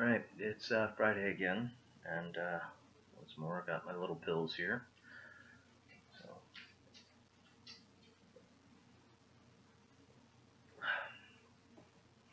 Alright, it's Friday again, and once more I got my little pills here. So,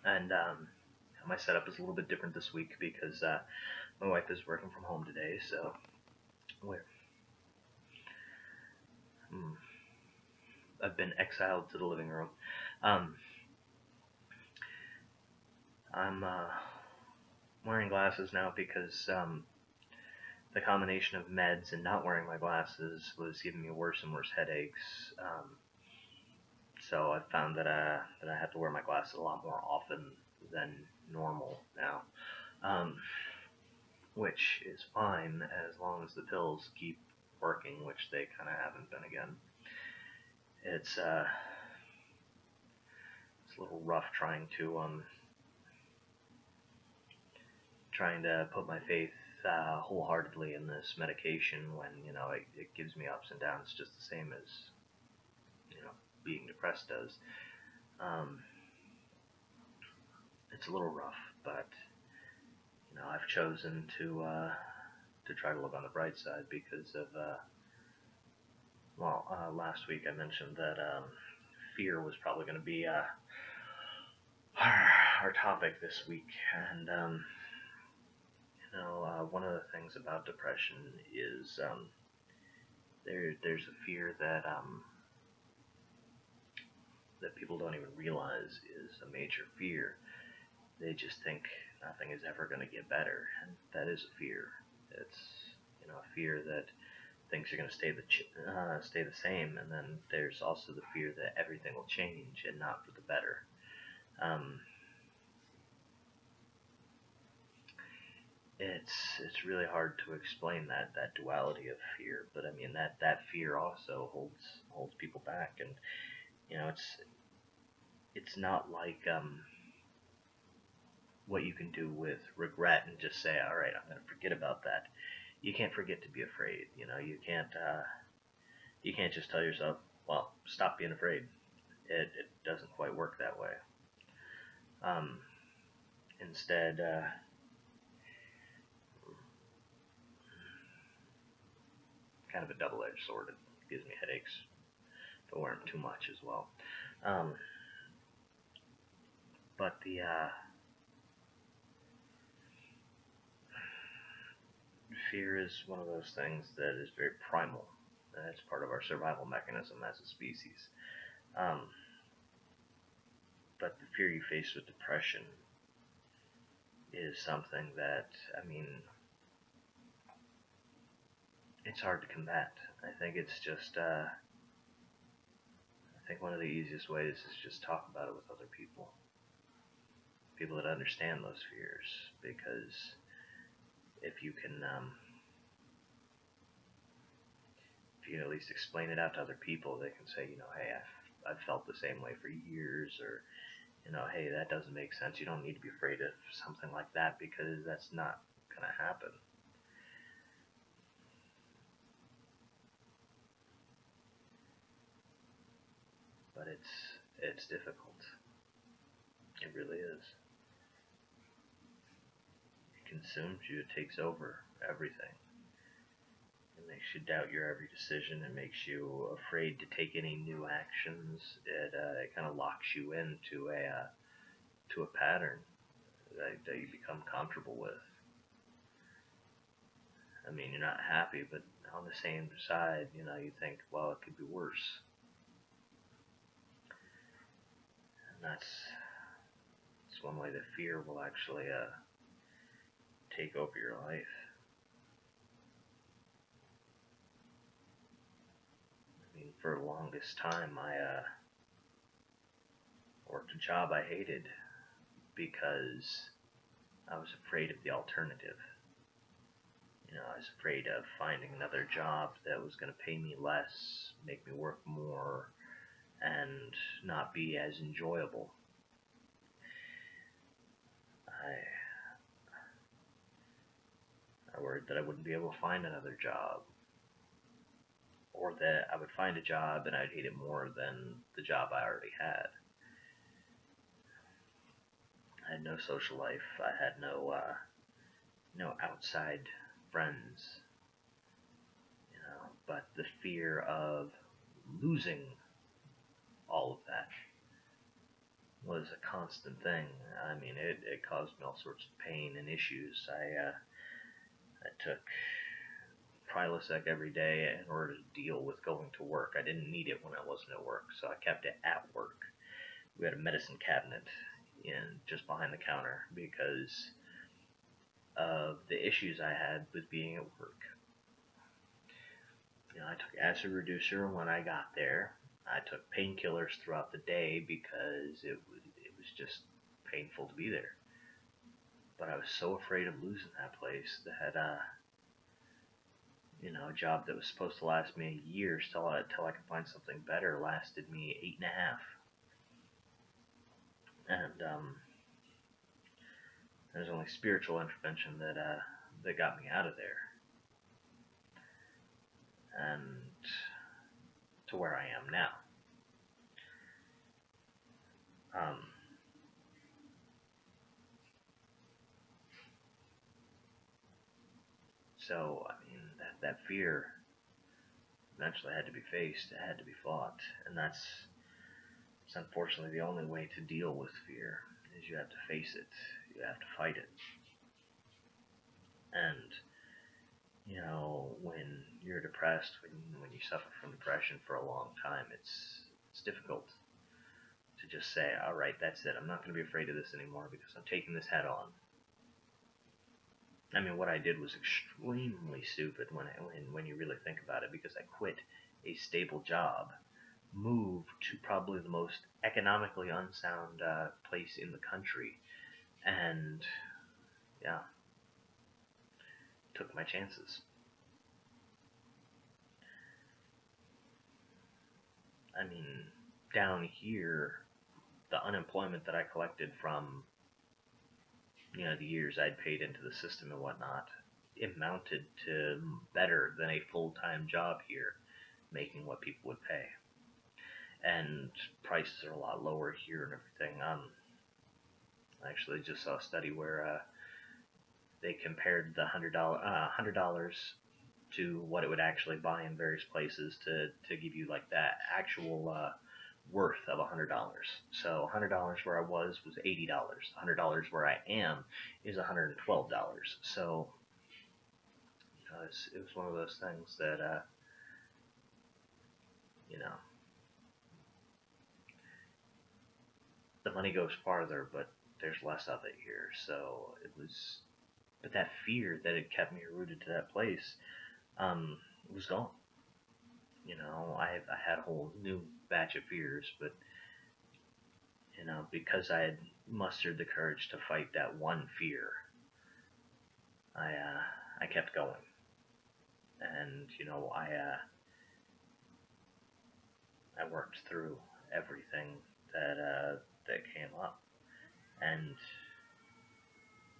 and my setup is a little bit different this week because my wife is working from home today, so where I've been exiled to the living room. I'm wearing glasses now because the combination of meds and not wearing my glasses was giving me worse and worse headaches. So I found that I have to wear my glasses a lot more often than normal now, which is fine as long as the pills keep working, which they kind of haven't been again. It's a little rough trying to put my faith wholeheartedly in this medication when it gives me ups and downs just the same as being depressed does. It's a little rough, but I've chosen to try to look on the bright side because of last week I mentioned that fear was probably going to be our topic this week, and one of the things about depression is there's a fear that people don't even realize is a major fear. They just think nothing is ever going to get better, and that is a fear. It's a fear that things are going to stay the same, and then there's also the fear that everything will change and not for the better. It's really hard to explain that duality of fear, but I mean that fear also holds people back, and it's not like what you can do with regret and just say, all right, I'm going to forget about that. You can't forget to be afraid. You can't just tell yourself, well, stop being afraid. It doesn't quite work that way. Instead, kind of a double-edged sword. It gives me headaches if I wear them too much as well. But the fear is one of those things that is very primal. And it's part of our survival mechanism as a species. But the fear you face with depression is something that, it's hard to combat. I think it's just, I think one of the easiest ways is just talk about it with other people. People that understand those fears, because if you can at least explain it out to other people, they can say, hey, I've felt the same way for years, or hey, that doesn't make sense. You don't need to be afraid of something like that because that's not going to happen. But it's difficult. It really is. It consumes you. It takes over everything. It makes you doubt your every decision. It makes you afraid to take any new actions. It kind of locks you into a pattern that you become comfortable with. I mean, you're not happy, but on the same side, you think, well, it could be worse. And that's one way that fear will actually take over your life. I mean, for the longest time, I worked a job I hated because I was afraid of the alternative. I was afraid of finding another job that was going to pay me less, make me work more, and not be as enjoyable. I worried that I wouldn't be able to find another job, or that I would find a job and I'd hate it more than the job I already had. I had no social life. I had no outside friends, but the fear of losing all of that was a constant thing. I mean, it caused me all sorts of pain and issues. I took Prilosec every day in order to deal with going to work. I didn't need it when I wasn't at work, so I kept it at work. We had a medicine cabinet just behind the counter because of the issues I had with being at work. I took acid reducer when I got there. I took painkillers throughout the day because it was just painful to be there. But I was so afraid of losing that place that a job that was supposed to last me years till I could find something better lasted me 8.5. And there's only spiritual intervention that got me out of there, and to where I am now. So, I mean, that fear eventually had to be faced, it had to be fought, and that's unfortunately the only way to deal with fear, is you have to face it, you have to fight it. And, when you're depressed, when you suffer from depression for a long time, it's difficult to just say, all right, that's it, I'm not going to be afraid of this anymore because I'm taking this head on. I mean, what I did was extremely stupid when you really think about it, because I quit a stable job, moved to probably the most economically unsound place in the country, and yeah, took my chances. I mean, down here, the unemployment that I collected from the years I'd paid into the system and whatnot, it amounted to better than a full-time job here, making what people would pay. And prices are a lot lower here and everything. I actually just saw a study where they compared the $100 to what it would actually buy in various places to give you like that actual worth of $100. So $100 where I was $80. $100 where I am is $112. So it was one of those things that the money goes farther, but there's less of it here. So but that fear that had kept me rooted to that place was gone. I had a whole new batch of fears, but because I had mustered the courage to fight that one fear, I kept going, and I worked through everything that came up, and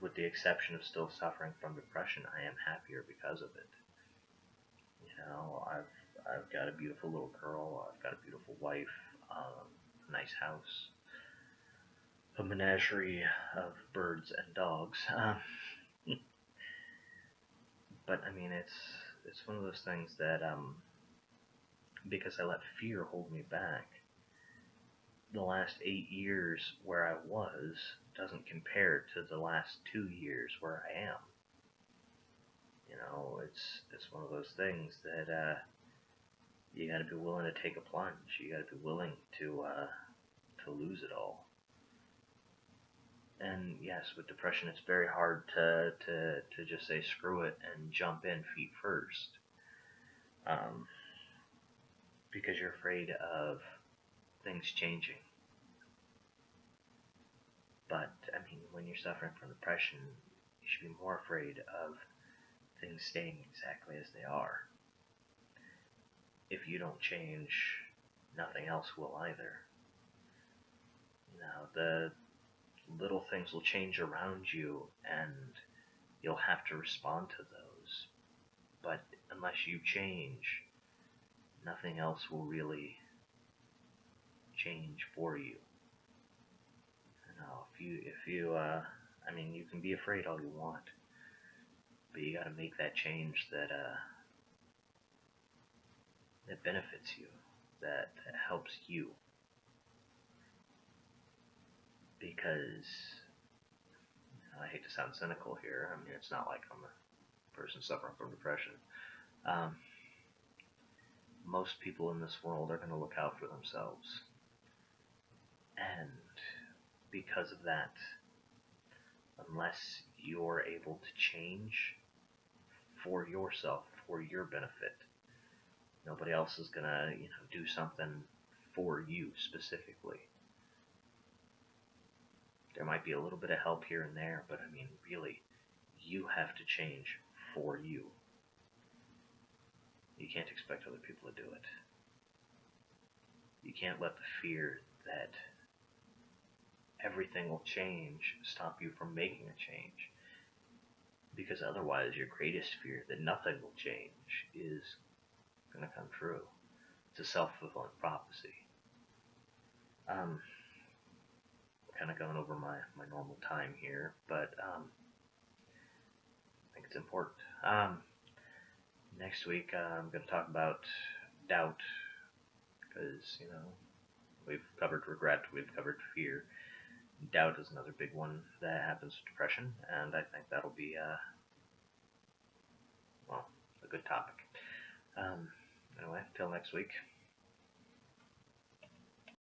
with the exception of still suffering from depression, I am happier because of it. I've got a beautiful little girl, I've got a beautiful wife, a nice house, a menagerie of birds and dogs. But I mean, it's one of those things that because I let fear hold me back, the last 8 years where I was doesn't compare to the last 2 years where I am. It's one of those things that you got to be willing to take a plunge. You got to be willing to lose it all. And yes, with depression, it's very hard to just say screw it and jump in feet first, because you're afraid of things changing. But I mean, when you're suffering from depression, you should be more afraid of things staying exactly as they are. If you don't change, nothing else will either. The little things will change around you, and you'll have to respond to those. But unless you change, nothing else will really change for you. If you I mean, you can be afraid all you want, but you got to make that change that that benefits you, that helps you, because I hate to sound cynical here. I mean, it's not like I'm a person suffering from depression. Um, most people in this world are going to look out for themselves, and because of that, unless you're able to change for yourself, for your benefit, nobody else is gonna, do something for you specifically. There might be a little bit of help here and there, but I mean, really, you have to change for you. You can't expect other people to do it. You can't let the fear that everything will change stop you from making a change. Because otherwise, your greatest fear that nothing will change is going to come true. It's a self-fulfilling prophecy. Kind of going over my normal time here, but I think it's important. Next week, I'm going to talk about doubt, because, we've covered regret, we've covered fear. Doubt is another big one that happens with depression, and I think that'll be, a good topic. Anyway, until next week.